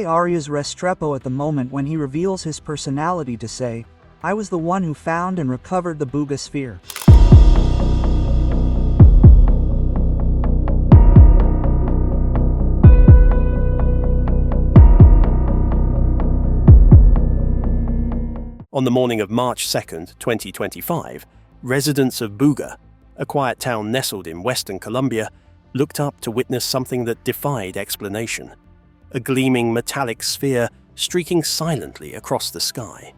Jose Arias Restrepo at the moment when he reveals his personality to say, "I was the one who found and recovered the Buga sphere." On the morning of March 2nd, 2025, residents of Buga, a quiet town nestled in western Colombia, looked up to witness something that defied explanation: a gleaming metallic sphere streaking silently across the sky.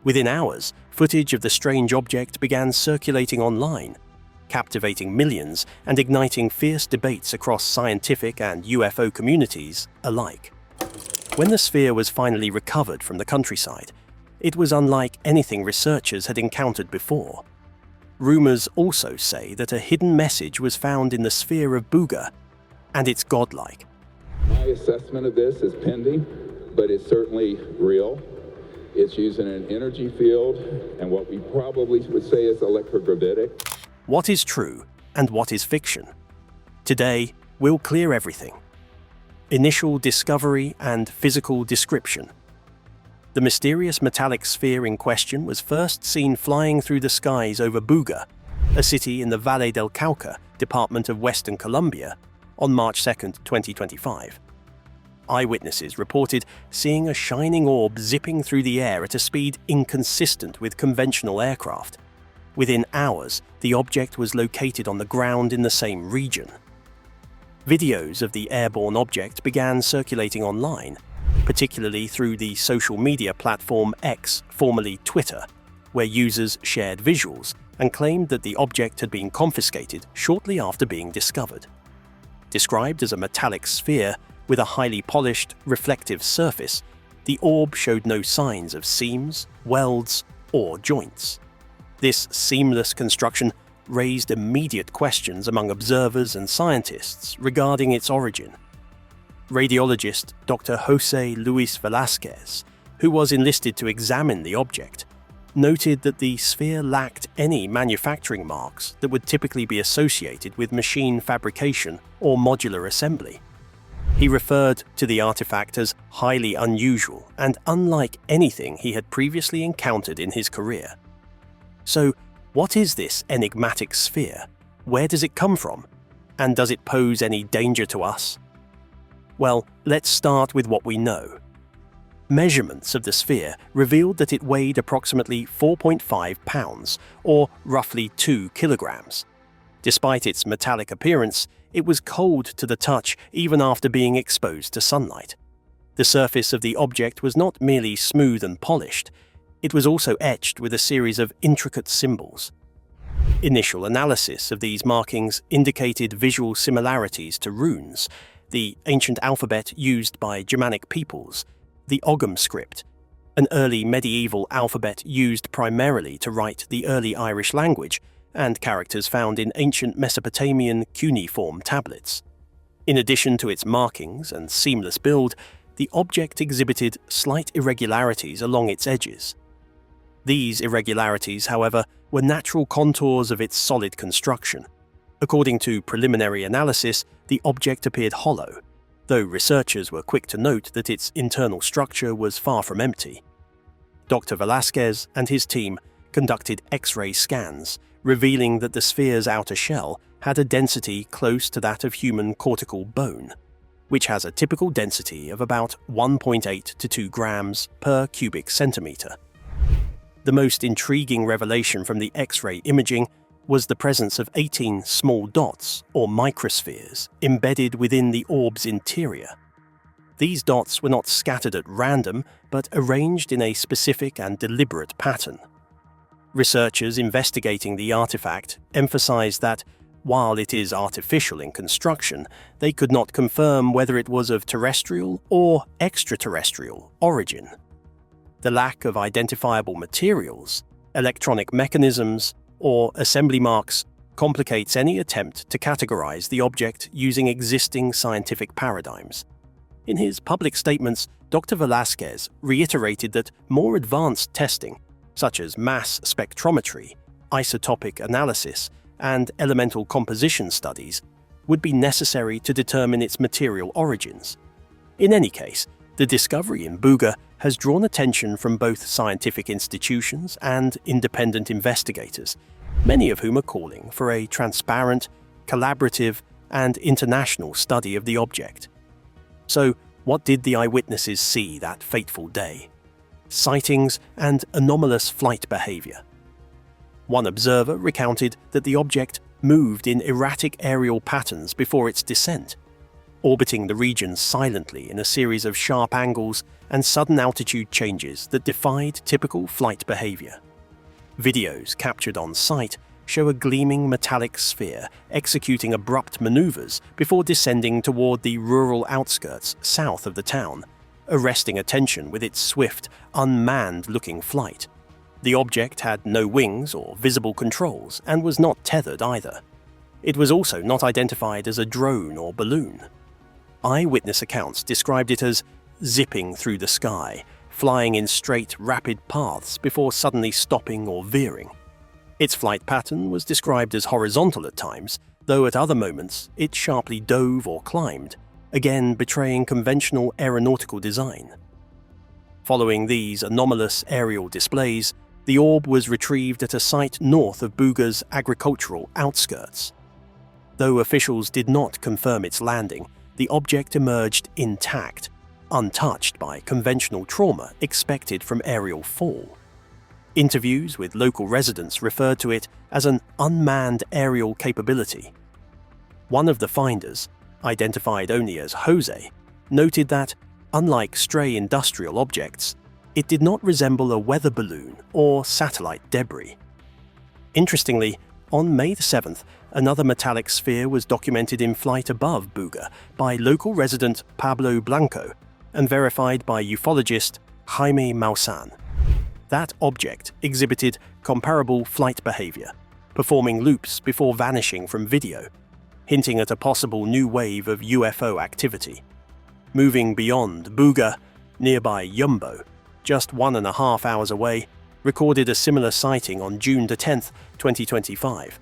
Within hours, footage of the strange object began circulating online, captivating millions and igniting fierce debates across scientific and UFO communities alike. When the sphere was finally recovered from the countryside, it was unlike anything researchers had encountered before. Rumors also say that a hidden message was found in the Sphere of Buga, and it's godlike. My assessment of this is pending, but it's certainly real. It's using an energy field, and what we probably would say is electrogravitic. What is true and what is fiction? Today, we'll clear everything. Initial discovery and physical description. The mysterious metallic sphere in question was first seen flying through the skies over Buga, a city in the Valle del Cauca, department of Western Colombia, on March 2nd, 2025. Eyewitnesses reported seeing a shining orb zipping through the air at a speed inconsistent with conventional aircraft. Within hours, the object was located on the ground in the same region. Videos of the airborne object began circulating online, particularly through the social media platform X, formerly Twitter, where users shared visuals and claimed that the object had been confiscated shortly after being discovered. Described as a metallic sphere with a highly polished, reflective surface, the orb showed no signs of seams, welds, or joints. This seamless construction raised immediate questions among observers and scientists regarding its origin. Radiologist Dr. Jose Luis Velasquez, who was enlisted to examine the object, noted that the sphere lacked any manufacturing marks that would typically be associated with machine fabrication or modular assembly. He referred to the artifact as highly unusual and unlike anything he had previously encountered in his career. So, what is this enigmatic sphere? Where does it come from? And does it pose any danger to us? Well, let's start with what we know. Measurements of the sphere revealed that it weighed approximately 4.5 pounds, or roughly 2 kilograms. Despite its metallic appearance, it was cold to the touch even after being exposed to sunlight. The surface of the object was not merely smooth and polished, it was also etched with a series of intricate symbols. Initial analysis of these markings indicated visual similarities to runes, the ancient alphabet used by Germanic peoples, the Ogham script, an early medieval alphabet used primarily to write the early Irish language, and characters found in ancient Mesopotamian cuneiform tablets. In addition to its markings and seamless build, the object exhibited slight irregularities along its edges. These irregularities, however, were natural contours of its solid construction. According to preliminary analysis, the object appeared hollow, though researchers were quick to note that its internal structure was far from empty. Dr. Velasquez and his team conducted X-ray scans, revealing that the sphere's outer shell had a density close to that of human cortical bone, which has a typical density of about 1.8 to 2 grams per cubic centimeter. The most intriguing revelation from the X-ray imaging was the presence of 18 small dots, or microspheres, embedded within the orb's interior. These dots were not scattered at random, but arranged in a specific and deliberate pattern. Researchers investigating the artifact emphasized that, while it is artificial in construction, they could not confirm whether it was of terrestrial or extraterrestrial origin. The lack of identifiable materials, electronic mechanisms, or assembly marks complicates any attempt to categorize the object using existing scientific paradigms. In his public statements, Dr. Velasquez reiterated that more advanced testing, such as mass spectrometry, isotopic analysis, and elemental composition studies, would be necessary to determine its material origins. In any case, The discovery in Buga has drawn attention from both scientific institutions and independent investigators, many of whom are calling for a transparent, collaborative, and international study of the object. So, what did the eyewitnesses see that fateful day? Sightings and anomalous flight behavior. One observer recounted that the object moved in erratic aerial patterns before its descent, orbiting the region silently in a series of sharp angles and sudden altitude changes that defied typical flight behavior. Videos captured on site show a gleaming metallic sphere executing abrupt maneuvers before descending toward the rural outskirts south of the town, arresting attention with its swift, unmanned-looking flight. The object had no wings or visible controls and was not tethered either. It was also not identified as a drone or balloon. Eyewitness accounts described it as zipping through the sky, flying in straight, rapid paths before suddenly stopping or veering. Its flight pattern was described as horizontal at times, though at other moments it sharply dove or climbed, again betraying conventional aeronautical design. Following these anomalous aerial displays, the orb was retrieved at a site north of Buga's agricultural outskirts. Though officials did not confirm its landing, the object emerged intact, untouched by conventional trauma expected from aerial fall. Interviews with local residents referred to it as an unmanned aerial capability. One of the finders, identified only as Jose, noted that, unlike stray industrial objects, it did not resemble a weather balloon or satellite debris. Interestingly, on May 7th, another metallic sphere was documented in flight above Buga by local resident Pablo Blanco and verified by ufologist Jaime Maussan. That object exhibited comparable flight behavior, performing loops before vanishing from video, hinting at a possible new wave of UFO activity. Moving beyond Buga, nearby Yumbo, just 1.5 hours away, recorded a similar sighting on June 10, 2025.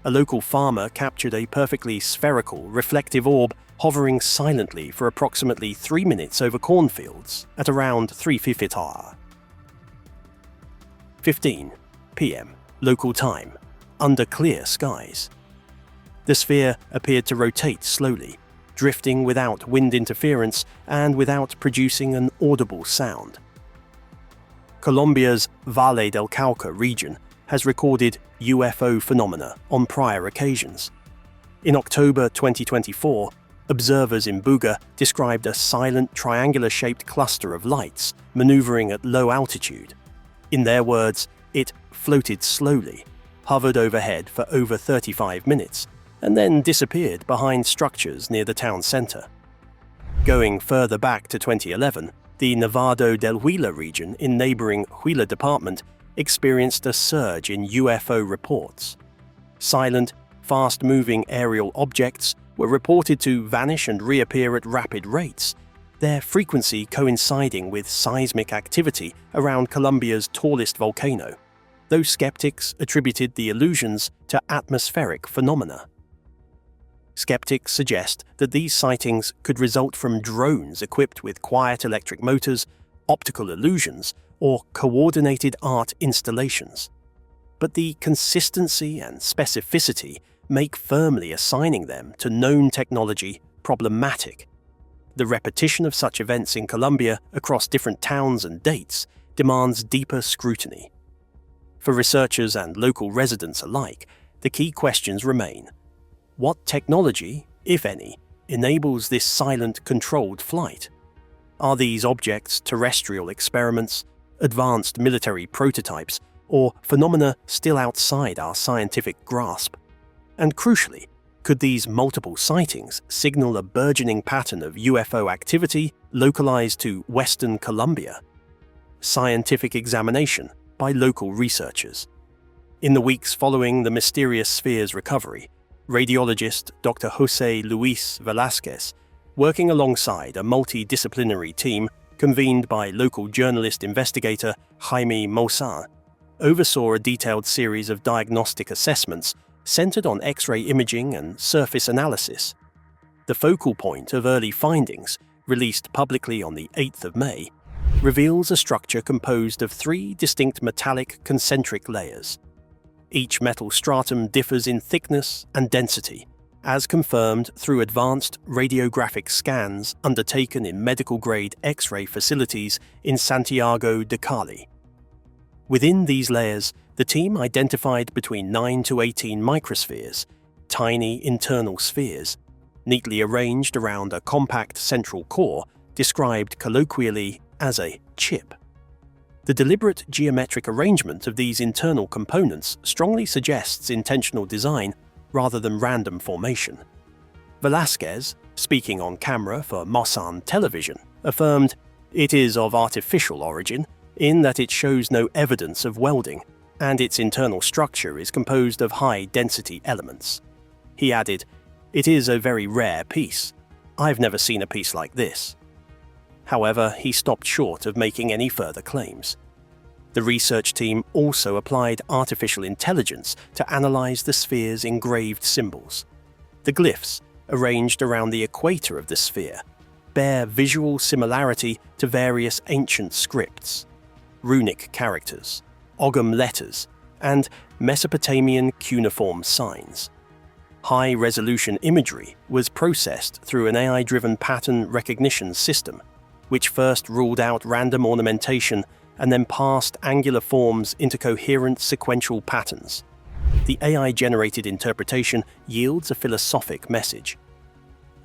A local farmer captured a perfectly spherical, reflective orb hovering silently for approximately 3 minutes over cornfields at around 3:50 15 p.m. local time, under clear skies. The sphere appeared to rotate slowly, drifting without wind interference and without producing an audible sound. Colombia's Valle del Cauca region has recorded UFO phenomena on prior occasions. In October 2024, observers in Buga described a silent triangular-shaped cluster of lights maneuvering at low altitude. In their words, it floated slowly, hovered overhead for over 35 minutes, and then disappeared behind structures near the town center. Going further back to 2011, the Nevado del Huila region in neighboring Huila department experienced a surge in UFO reports. Silent, fast-moving aerial objects were reported to vanish and reappear at rapid rates, their frequency coinciding with seismic activity around Colombia's tallest volcano, though skeptics attributed the illusions to atmospheric phenomena. Skeptics suggest that these sightings could result from drones equipped with quiet electric motors, optical illusions, or coordinated art installations. But the consistency and specificity make firmly assigning them to known technology problematic. The repetition of such events in Colombia across different towns and dates demands deeper scrutiny. For researchers and local residents alike, the key questions remain. What technology, if any, enables this silent, controlled flight? Are these objects terrestrial experiments, advanced military prototypes, or phenomena still outside our scientific grasp? And crucially, could these multiple sightings signal a burgeoning pattern of UFO activity localized to Western Colombia? Scientific examination by local researchers. In the weeks following the mysterious sphere's recovery, radiologist Dr. Jose Luis Velázquez, working alongside a multidisciplinary team convened by local journalist investigator Jaime Maussan, oversaw a detailed series of diagnostic assessments centered on X-ray imaging and surface analysis. The focal point of early findings released publicly on the 8th of May, reveals a structure composed of 3 distinct metallic concentric layers. Each metal stratum differs in thickness and density, as confirmed through advanced radiographic scans undertaken in medical-grade X-ray facilities in Santiago de Cali. Within these layers, the team identified between 9 to 18 microspheres, tiny internal spheres, neatly arranged around a compact central core described colloquially as a chip. The deliberate geometric arrangement of these internal components strongly suggests intentional design rather than random formation. Velasquez, speaking on camera for Mosan Television, affirmed it is of artificial origin in that it shows no evidence of welding, and its internal structure is composed of high-density elements. He added, "It is a very rare piece. I've never seen a piece like this." However, he stopped short of making any further claims. The research team also applied artificial intelligence to analyze the sphere's engraved symbols. The glyphs, arranged around the equator of the sphere, bear visual similarity to various ancient scripts, runic characters, Ogham letters, and Mesopotamian cuneiform signs. High-resolution imagery was processed through an AI-driven pattern recognition system, which first ruled out random ornamentation and then parsed angular forms into coherent sequential patterns. The AI-generated interpretation yields a philosophic message.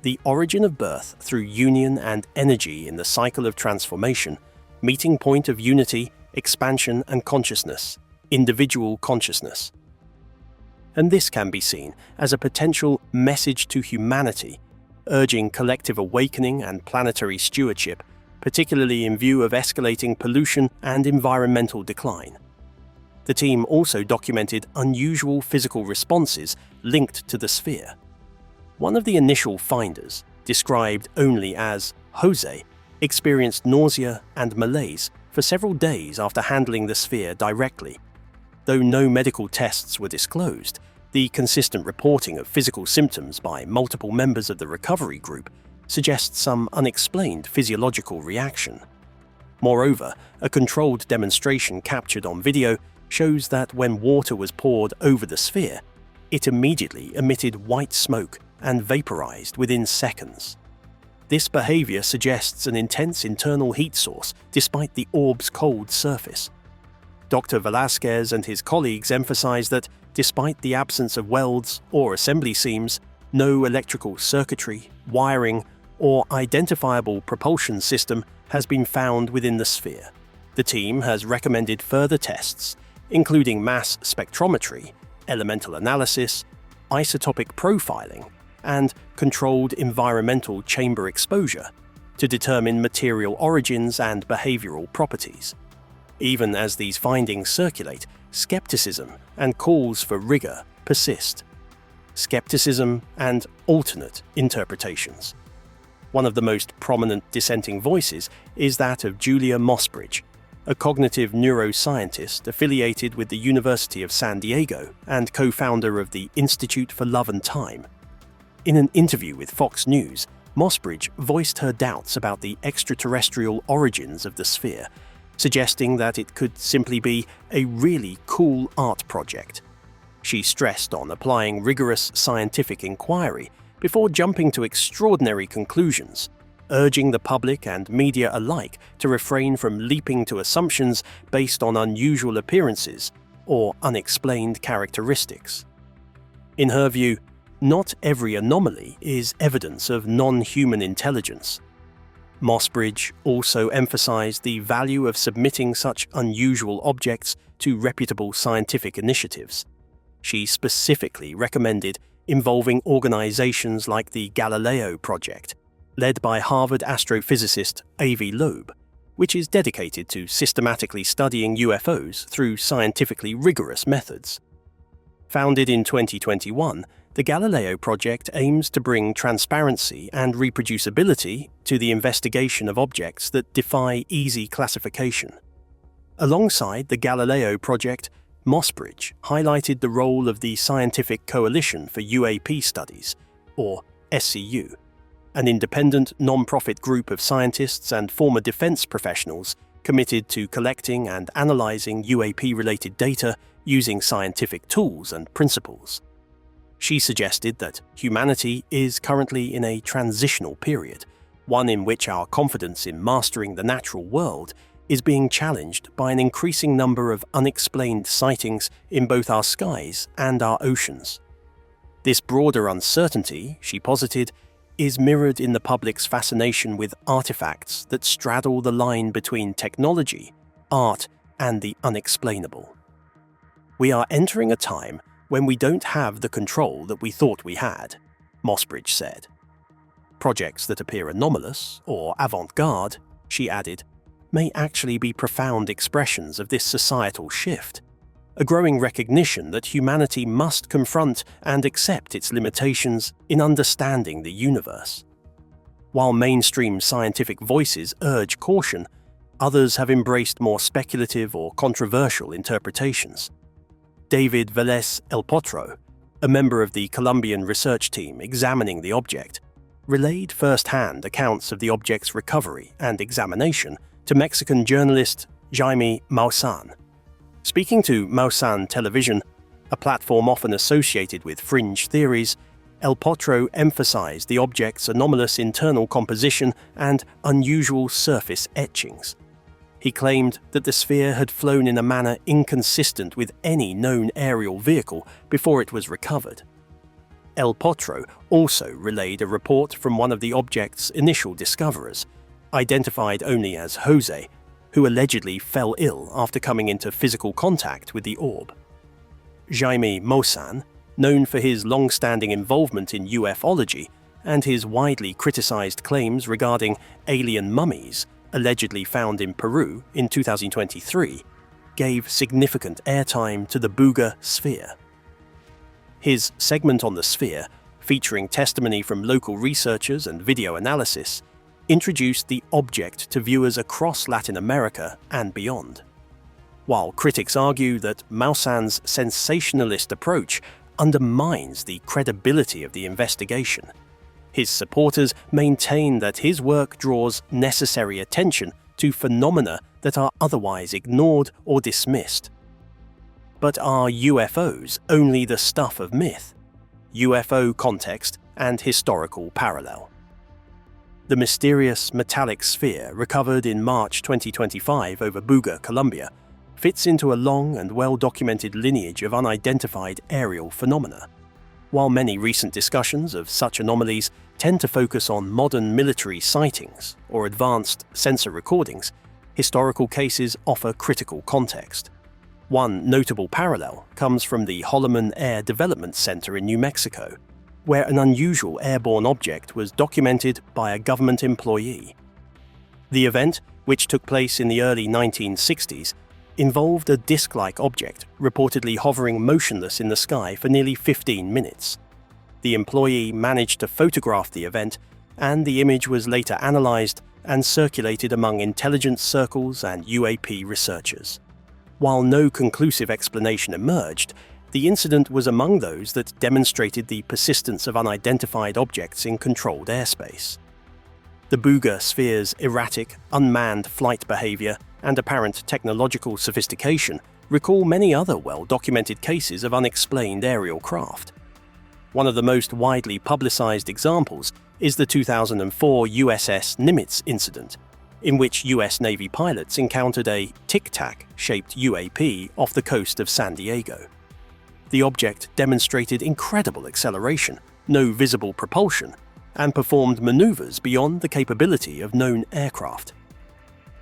The origin of birth through union and energy in the cycle of transformation, meeting point of unity, expansion and consciousness, individual consciousness. And this can be seen as a potential message to humanity, urging collective awakening and planetary stewardship, particularly in view of escalating pollution and environmental decline. The team also documented unusual physical responses linked to the sphere. One of the initial finders, described only as Jose, experienced nausea and malaise for several days after handling the sphere directly. Though no medical tests were disclosed, the consistent reporting of physical symptoms by multiple members of the recovery group suggests some unexplained physiological reaction. Moreover, a controlled demonstration captured on video shows that when water was poured over the sphere, it immediately emitted white smoke and vaporized within seconds. This behavior suggests an intense internal heat source despite the orb's cold surface. Dr. Velasquez and his colleagues emphasize that, despite the absence of welds or assembly seams, no electrical circuitry, wiring, or identifiable propulsion system has been found within the sphere. The team has recommended further tests, including mass spectrometry, elemental analysis, isotopic profiling, and controlled environmental chamber exposure, to determine material origins and behavioral properties. Even as these findings circulate, skepticism and calls for rigor persist. Skepticism and alternate interpretations. One of the most prominent dissenting voices is that of Julia Mosbridge, a cognitive neuroscientist affiliated with the University of San Diego and co-founder of the Institute for Love and Time. In an interview with Fox News, Mosbridge voiced her doubts about the extraterrestrial origins of the sphere, suggesting that it could simply be a really cool art project. She stressed on applying rigorous scientific inquiry before jumping to extraordinary conclusions, urging the public and media alike to refrain from leaping to assumptions based on unusual appearances or unexplained characteristics. In her view, not every anomaly is evidence of non-human intelligence. Mosbridge also emphasized the value of submitting such unusual objects to reputable scientific initiatives. She specifically recommended involving organizations like the Galileo Project, led by Harvard astrophysicist Avi Loeb, which is dedicated to systematically studying UFOs through scientifically rigorous methods. Founded in 2021, the Galileo Project aims to bring transparency and reproducibility to the investigation of objects that defy easy classification. Alongside the Galileo Project, Mosbridge highlighted the role of the Scientific Coalition for UAP Studies, or SCEU. an independent, non-profit group of scientists and former defense professionals committed to collecting and analyzing UAP-related data using scientific tools and principles. She suggested that humanity is currently in a transitional period, one in which our confidence in mastering the natural world is being challenged by an increasing number of unexplained sightings in both our skies and our oceans. This broader uncertainty, she posited, is mirrored in the public's fascination with artifacts that straddle the line between technology, art, and the unexplainable. We are entering a time when we don't have the control that we thought we had, Mosbridge said. Projects that appear anomalous or avant-garde, she added, may actually be profound expressions of this societal shift, a growing recognition that humanity must confront and accept its limitations in understanding the universe. While mainstream scientific voices urge caution, others have embraced more speculative or controversial interpretations. David Velez El Potro, a member of the Colombian research team examining the object, relayed first-hand accounts of the object's recovery and examination to Mexican journalist Jaime Maussan. Speaking to Maussan Television, a platform often associated with fringe theories, El Potro emphasized the object's anomalous internal composition and unusual surface etchings. He claimed that the sphere had flown in a manner inconsistent with any known aerial vehicle before it was recovered. El Potro also relayed a report from one of the object's initial discoverers, identified only as Jose, who allegedly fell ill after coming into physical contact with the orb. Jaime Maussan, known for his long-standing involvement in ufology and his widely criticized claims regarding alien mummies allegedly found in Peru in 2023, gave significant airtime to the Buga sphere. His segment on the sphere, featuring testimony from local researchers and video analysis, introduced the object to viewers across Latin America and beyond. While critics argue that Maussan's sensationalist approach undermines the credibility of the investigation, his supporters maintain that his work draws necessary attention to phenomena that are otherwise ignored or dismissed. But are UFOs only the stuff of myth? UFO context and historical parallel. The mysterious metallic sphere recovered in March 2025 over Buga, Colombia, fits into a long and well-documented lineage of unidentified aerial phenomena. While many recent discussions of such anomalies tend to focus on modern military sightings or advanced sensor recordings, historical cases offer critical context. One notable parallel comes from the Hullman Air Development Center in New Mexico, where an unusual airborne object was documented by a government employee. The event, which took place in the early 1960s, involved a disc-like object reportedly hovering motionless in the sky for nearly 15 minutes. The employee managed to photograph the event, and the image was later analyzed and circulated among intelligence circles and UAP researchers. While no conclusive explanation emerged, the incident was among those that demonstrated the persistence of unidentified objects in controlled airspace. The Buga sphere's erratic, unmanned flight behavior and apparent technological sophistication recall many other well-documented cases of unexplained aerial craft. One of the most widely publicized examples is the 2004 USS Nimitz incident, in which US Navy pilots encountered a tic-tac-shaped UAP off the coast of San Diego. The object demonstrated incredible acceleration, no visible propulsion, and performed maneuvers beyond the capability of known aircraft.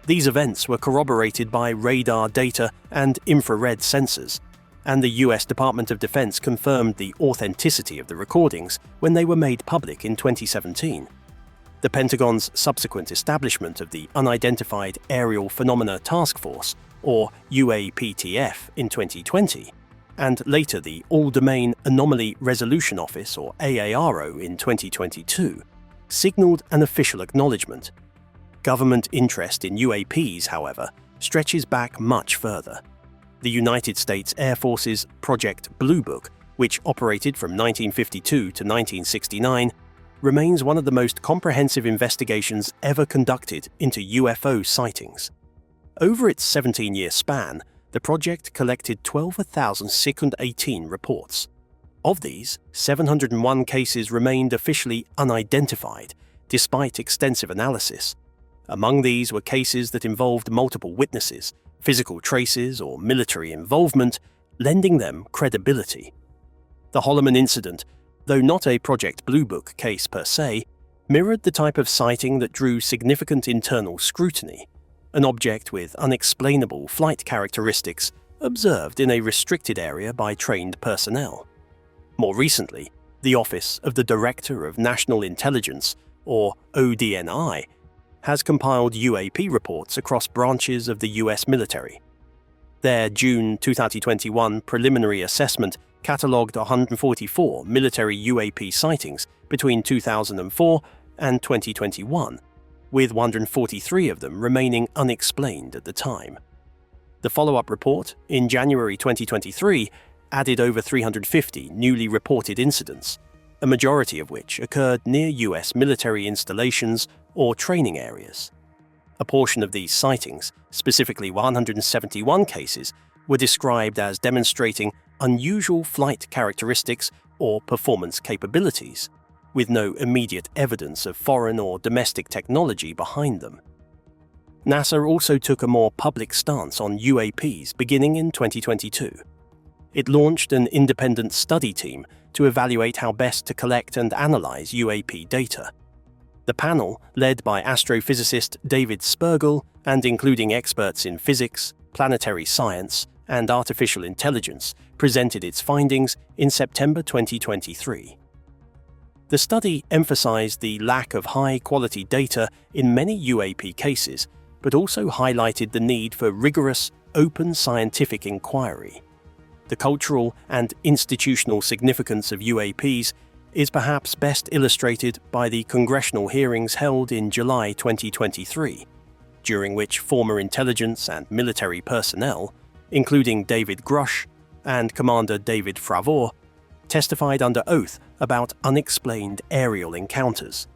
These events were corroborated by radar data and infrared sensors, and the US Department of Defense confirmed the authenticity of the recordings when they were made public in 2017. The Pentagon's subsequent establishment of the Unidentified Aerial Phenomena Task Force, or UAPTF, in 2020, and later the All-Domain Anomaly Resolution Office, or AARO, in 2022, signaled an official acknowledgement. Government interest in UAPs, however, stretches back much further. The United States Air Force's Project Blue Book, which operated from 1952 to 1969, remains one of the most comprehensive investigations ever conducted into UFO sightings. Over its 17-year span, the project collected 12,618 reports. Of these, 701 cases remained officially unidentified, despite extensive analysis. Among these were cases that involved multiple witnesses, physical traces, or military involvement, lending them credibility. The Hullman Incident, though not a Project Blue Book case per se, mirrored the type of sighting that drew significant internal scrutiny, an object with unexplainable flight characteristics observed in a restricted area by trained personnel. More recently, the Office of the Director of National Intelligence, or ODNI, has compiled UAP reports across branches of the US military. Their June 2021 preliminary assessment catalogued 144 military UAP sightings between 2004 and 2021, with 143 of them remaining unexplained at the time. The follow-up report, in January 2023, added over 350 newly reported incidents, a majority of which occurred near US military installations or training areas. A portion of these sightings, specifically 171 cases, were described as demonstrating unusual flight characteristics or performance capabilities, with no immediate evidence of foreign or domestic technology behind them. NASA also took a more public stance on UAPs beginning in 2022. It launched an independent study team to evaluate how best to collect and analyze UAP data. The panel, led by astrophysicist David Spergel and including experts in physics, planetary science, and artificial intelligence, presented its findings in September 2023. The study emphasized the lack of high-quality data in many UAP cases, but also highlighted the need for rigorous, open scientific inquiry. The cultural and institutional significance of UAPs is perhaps best illustrated by the congressional hearings held in July 2023, during which former intelligence and military personnel, including David Grush and Commander David Fravor, testified under oath about unexplained aerial encounters.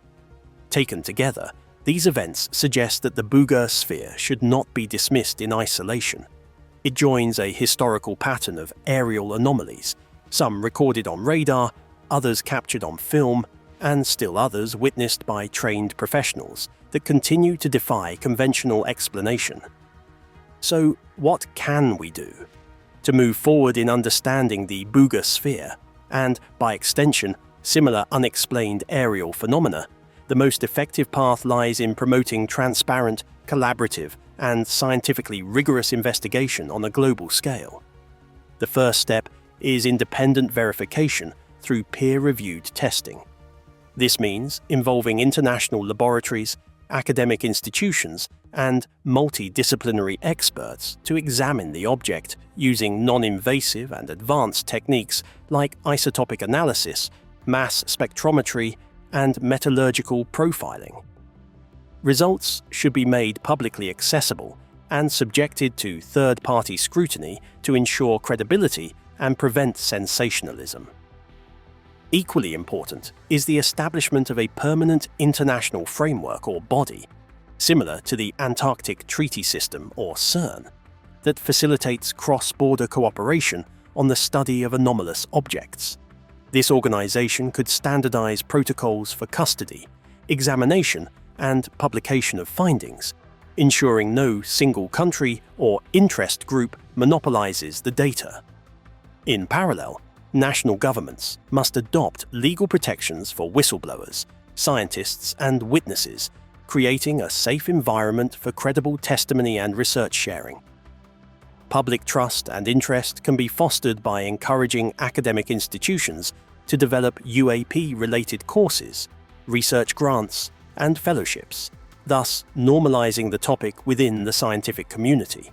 Taken together, these events suggest that the Buga sphere should not be dismissed in isolation. It joins a historical pattern of aerial anomalies, some recorded on radar, others captured on film, and still others witnessed by trained professionals that continue to defy conventional explanation. So, what can we do? To move forward in understanding the Buga sphere, and, by extension, similar unexplained aerial phenomena, the most effective path lies in promoting transparent, collaborative, and scientifically rigorous investigation on a global scale. The first step is independent verification through peer-reviewed testing. This means involving international laboratories, academic institutions, and multidisciplinary experts to examine the object using non-invasive and advanced techniques like isotopic analysis, mass spectrometry, and metallurgical profiling. Results should be made publicly accessible and subjected to third-party scrutiny to ensure credibility and prevent sensationalism. Equally important is the establishment of a permanent international framework or body, similar to the Antarctic Treaty System or CERN, that facilitates cross-border cooperation on the study of anomalous objects. This organization could standardize protocols for custody, examination, and publication of findings, ensuring no single country or interest group monopolizes the data. In parallel, national governments must adopt legal protections for whistleblowers, scientists, and witnesses, creating a safe environment for credible testimony and research sharing. Public trust and interest can be fostered by encouraging academic institutions to develop UAP-related courses, research grants, and fellowships, thus normalizing the topic within the scientific community.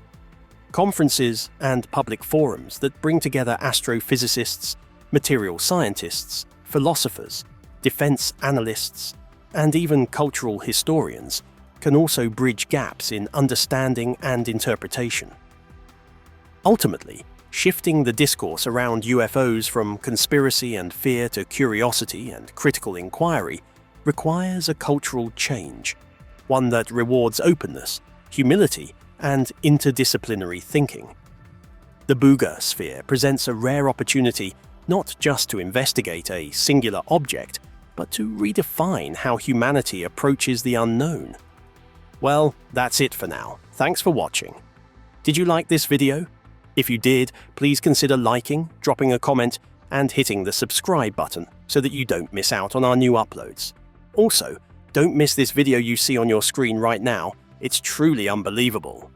Conferences and public forums that bring together astrophysicists, material scientists, philosophers, defense analysts, and even cultural historians can also bridge gaps in understanding and interpretation. Ultimately, shifting the discourse around UFOs from conspiracy and fear to curiosity and critical inquiry requires a cultural change, one that rewards openness, humility, and interdisciplinary thinking. The Buga sphere presents a rare opportunity not just to investigate a singular object, but to redefine how humanity approaches the unknown. Well, that's it for now. Thanks for watching. Did you like this video? If you did, please consider liking, dropping a comment, and hitting the subscribe button so that you don't miss out on our new uploads. Also, don't miss this video you see on your screen right now. It's truly unbelievable.